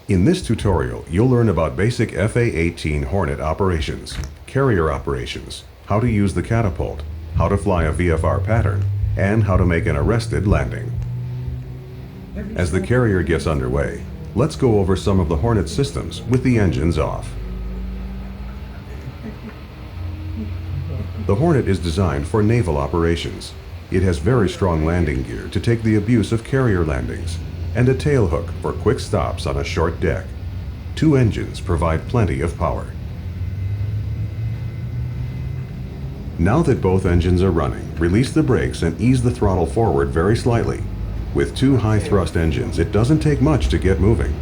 In this tutorial, you'll learn about basic FA-18 Hornet operations, carrier operations, how to use the catapult, how to fly a VFR pattern, and how to make an arrested landing. As the carrier gets underway, let's go over some of the Hornet systems with the engines off. The Hornet is designed for naval operations. It has very strong landing gear to take the abuse of carrier landings, and a tailhook for quick stops on a short deck. 2 engines provide plenty of power. Now that both engines are running, release the brakes and ease the throttle forward very slightly. With 2 high-thrust engines, it doesn't take much to get moving.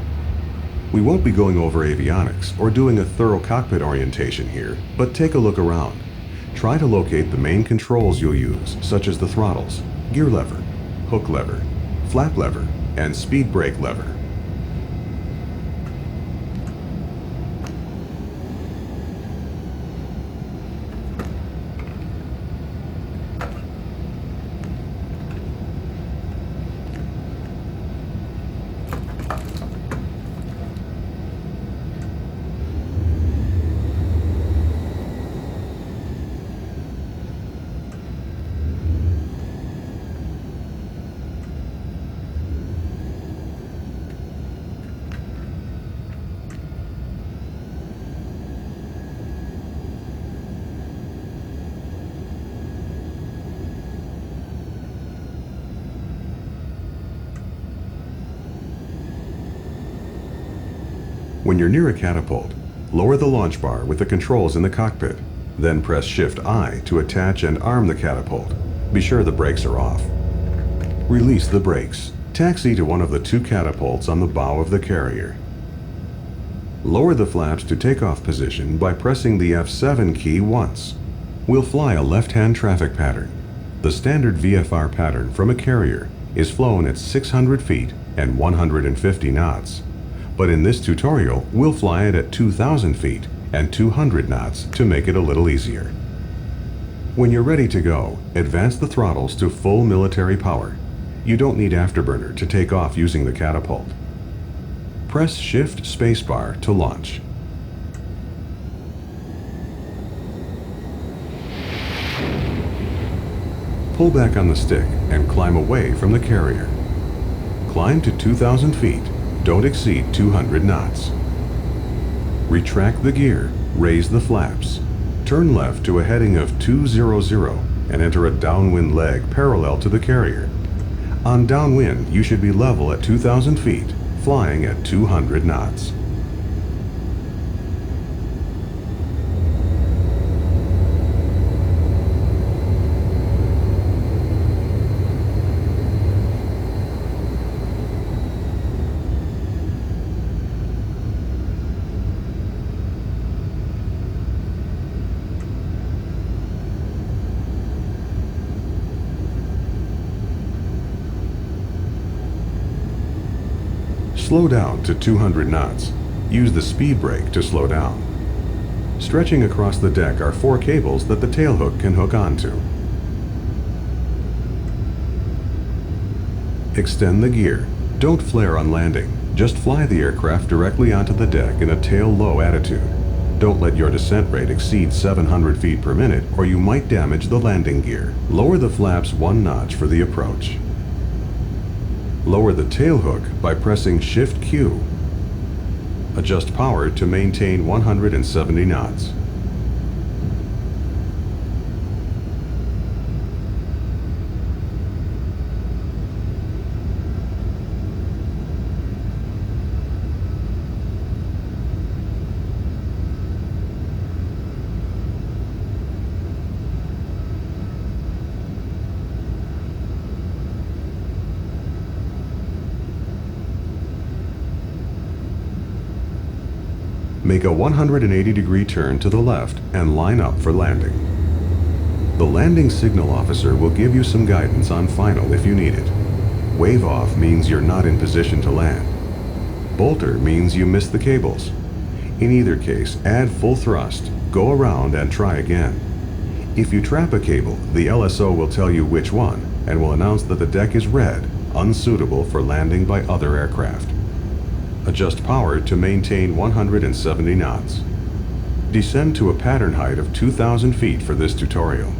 We won't be going over avionics or doing a thorough cockpit orientation here, but take a look around. Try to locate the main controls you'll use, such as the throttles, gear lever, hook lever, flap lever, and speed brake lever. When you're near a catapult, lower the launch bar with the controls in the cockpit. Then press Shift-I to attach and arm the catapult. Be sure the brakes are off. Release the brakes. Taxi to one of the 2 catapults on the bow of the carrier. Lower the flaps to takeoff position by pressing the F7 key once. We'll fly a left-hand traffic pattern. The standard VFR pattern from a carrier is flown at 600 feet and 150 knots. But in this tutorial, we'll fly it at 2,000 feet and 200 knots to make it a little easier. When you're ready to go, advance the throttles to full military power. You don't need afterburner to take off using the catapult. Press Shift Spacebar to launch. Pull back on the stick and climb away from the carrier. Climb to 2,000 feet. Don't exceed 200 knots. Retract the gear, raise the flaps. Turn left to a heading of 200 and enter a downwind leg parallel to the carrier. On downwind, you should be level at 2,000 feet, flying at 200 knots. Slow down to 200 knots. Use the speed brake to slow down. Stretching across the deck are 4 cables that the tailhook can hook onto. Extend the gear. Don't flare on landing. Just fly the aircraft directly onto the deck in a tail-low attitude. Don't let your descent rate exceed 700 feet per minute or you might damage the landing gear. Lower the flaps 1 notch for the approach. Lower the tailhook by pressing Shift-Q. Adjust power to maintain 170 knots. Make a 180-degree turn to the left and line up for landing. The landing signal officer will give you some guidance on final if you need it. Wave off means you're not in position to land. Bolter means you missed the cables. In either case, add full thrust, go around and try again. If you trap a cable, the LSO will tell you which one and will announce that the deck is red, unsuitable for landing by other aircraft. Adjust power to maintain 170 knots. Descend to a pattern height of 2,000 feet for this tutorial.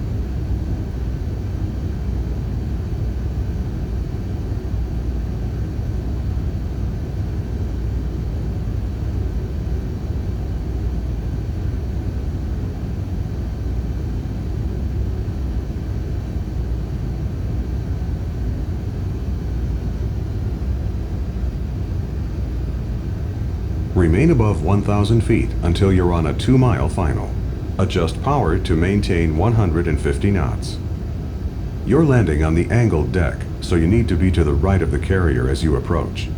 Remain above 1,000 feet until you're on a 2-mile final. Adjust power to maintain 150 knots. You're landing on the angled deck, so you need to be to the right of the carrier as you approach.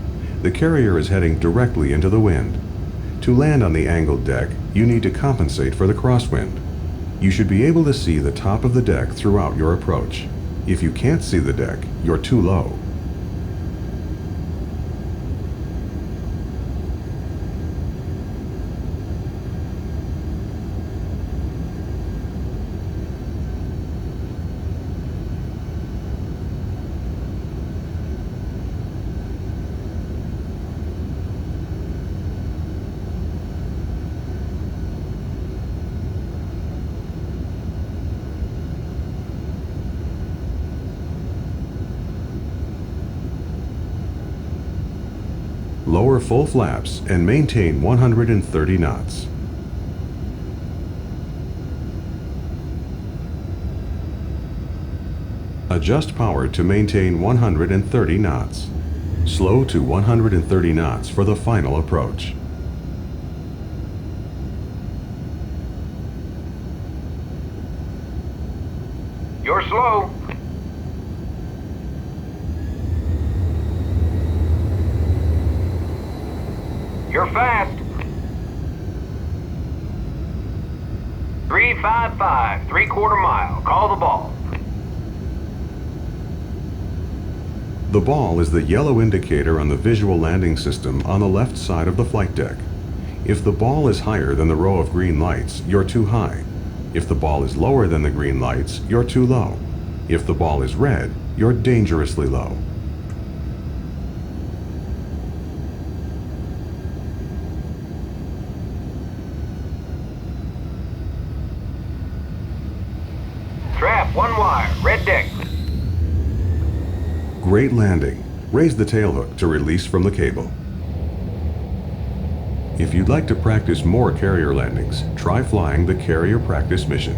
The carrier is heading directly into the wind. To land on the angled deck, you need to compensate for the crosswind. You should be able to see the top of the deck throughout your approach. If you can't see the deck, you're too low. Lower full flaps and maintain 130 knots. Adjust power to maintain 130 knots. Slow to 130 knots for the final approach. You're slow. You're fast. 355, 3/4 mile. Call the ball. The ball is the yellow indicator on the visual landing system on the left side of the flight deck. If the ball is higher than the row of green lights, you're too high. If the ball is lower than the green lights, you're too low. If the ball is red, you're dangerously low. Trap, 1 wire, red deck. Great landing. Raise the tailhook to release from the cable. If you'd like to practice more carrier landings, try flying the Carrier Practice Mission.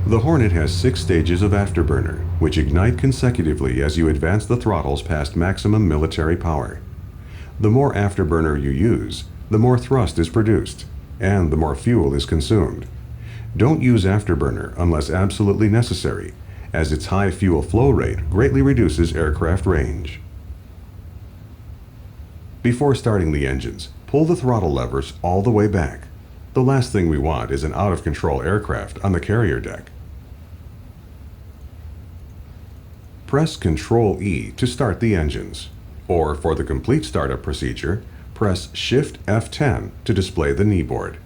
The Hornet has 6 stages of afterburner, which ignite consecutively as you advance the throttles past maximum military power. The more afterburner you use, the more thrust is produced, and the more fuel is consumed. Don't use afterburner unless absolutely necessary, as its high fuel flow rate greatly reduces aircraft range. Before starting the engines, pull pull the throttle levers all the way back. The last thing we want is an out-of-control aircraft on the carrier deck. Press Ctrl E to start the engines, or for the complete startup procedure, press Shift F10 to display the kneeboard.